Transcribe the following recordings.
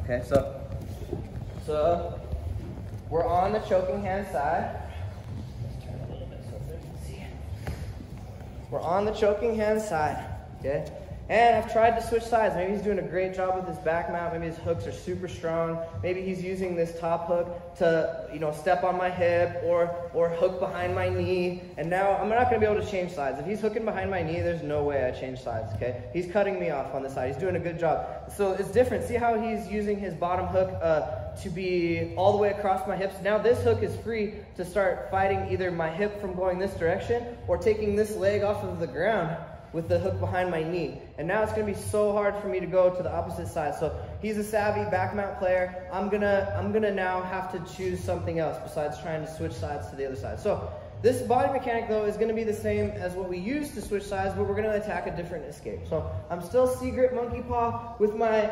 Okay, so we're on the choking hand side. Let's turn a little bit so they can see. We're on the choking hand side, okay? And I've tried to switch sides. Maybe he's doing a great job with his back mount. Maybe his hooks are super strong. Maybe he's using this top hook to, you know, step on my hip or hook behind my knee. And now I'm not going to be able to change sides. If he's hooking behind my knee, there's no way I change sides, okay? He's cutting me off on the side. He's doing a good job. So it's different. See how he's using his bottom hook to be all the way across my hips? Now this hook is free to start fighting either my hip from going this direction or taking this leg off of the ground with the hook behind my knee. And now it's gonna be so hard for me to go to the opposite side. So he's a savvy back mount player. I'm gonna now have to choose something else besides trying to switch sides to the other side. So this body mechanic though is gonna be the same as what we used to switch sides, but we're gonna attack a different escape. So I'm still C-grip monkey paw with my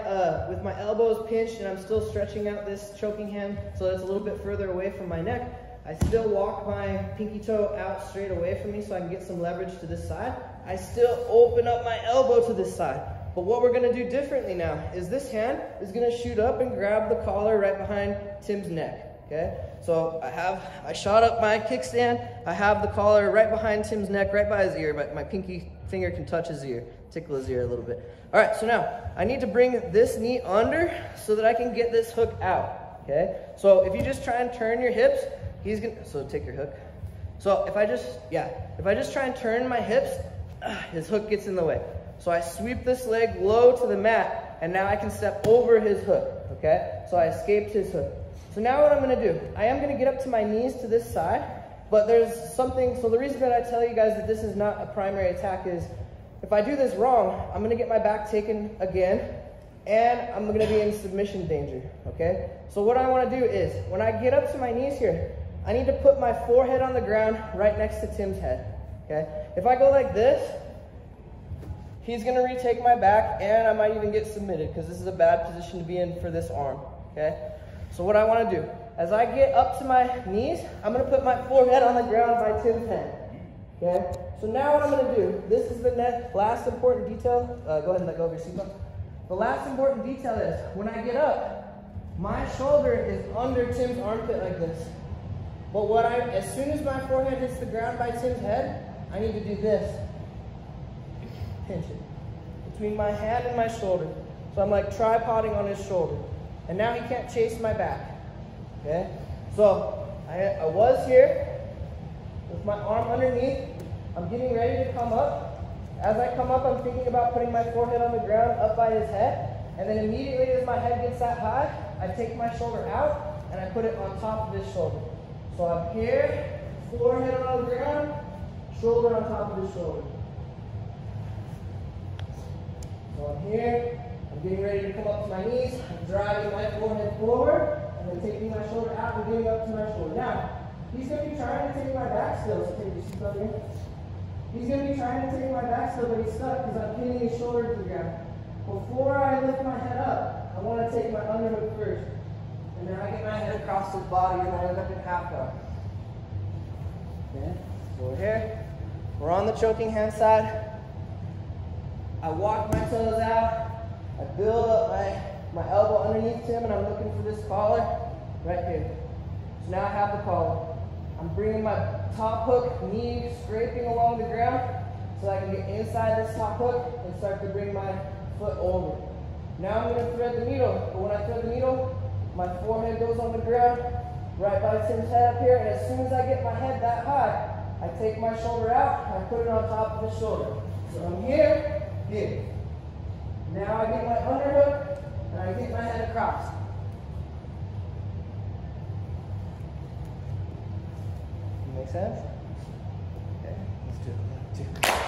elbows pinched, and I'm still stretching out this choking hand so that it's a little bit further away from my neck. I still walk my pinky toe out straight away from me so I can get some leverage to this side. I still open up my elbow to this side. But what we're gonna do differently now is this hand is gonna shoot up and grab the collar right behind Tim's neck, okay? So I shot up my kickstand. I have the collar right behind Tim's neck, right by his ear, but my pinky finger can touch his ear, tickle his ear a little bit. All right, so now I need to bring this knee under so that I can get this hook out, okay? So if you just try and turn your hips, so take your hook. So if I just try and turn my hips, his hook gets in the way. So I sweep this leg low to the mat, and now I can step over his hook, okay? So I escaped his hook. So now what I'm gonna do, I am gonna get up to my knees to this side, but there's something, so the reason that I tell you guys that this is not a primary attack is, if I do this wrong, I'm gonna get my back taken again, and I'm gonna be in submission danger, okay? So what I wanna do is, when I get up to my knees here, I need to put my forehead on the ground right next to Tim's head, okay? If I go like this, he's gonna retake my back, and I might even get submitted because this is a bad position to be in for this arm, okay? So what I wanna do, as I get up to my knees, I'm gonna put my forehead on the ground by Tim's head, okay? So now what I'm gonna do, this is the last important detail. Go ahead and let go of your seatbelt. The last important detail is, when I get up, my shoulder is under Tim's armpit like this. But as soon as my forehead hits the ground by Tim's head, I need to do this. Pinch it between my hand and my shoulder. So I'm like tripoding on his shoulder. And now he can't chase my back, okay? So I was here with my arm underneath. I'm getting ready to come up. As I come up, I'm thinking about putting my forehead on the ground up by his head. And then immediately as my head gets that high, I take my shoulder out and I put it on top of his shoulder. So I'm here, forehead on the ground, shoulder on top of his shoulder. So I'm here, I'm getting ready to come up to my knees, I'm driving my forehead forward, and then taking my shoulder out and getting up to my shoulder. Now, he's going to be trying to take my back still, so take your seatbelt here. He's going to be trying to take my back still, but he's stuck because I'm pinning his shoulder to the ground. Before I lift my head up, I want to take my underhook first. And then I get my head across his body and I end up in half guard. Okay, so we're here. We're on the choking hand side. I walk my toes out. I build up my elbow underneath him, and I'm looking for this collar right here. So now I have the collar. I'm bringing my top hook, knee scraping along the ground so I can get inside this top hook and start to bring my foot over. Now I'm going to thread the needle, but when I thread the needle, my forehead goes on the ground, right by Tim's head up here, and as soon as I get my head that high, I take my shoulder out, and I put it on top of his shoulder. So I'm here, here. Now I get my underhook, and I get my head across. Make sense? Okay, let's do it.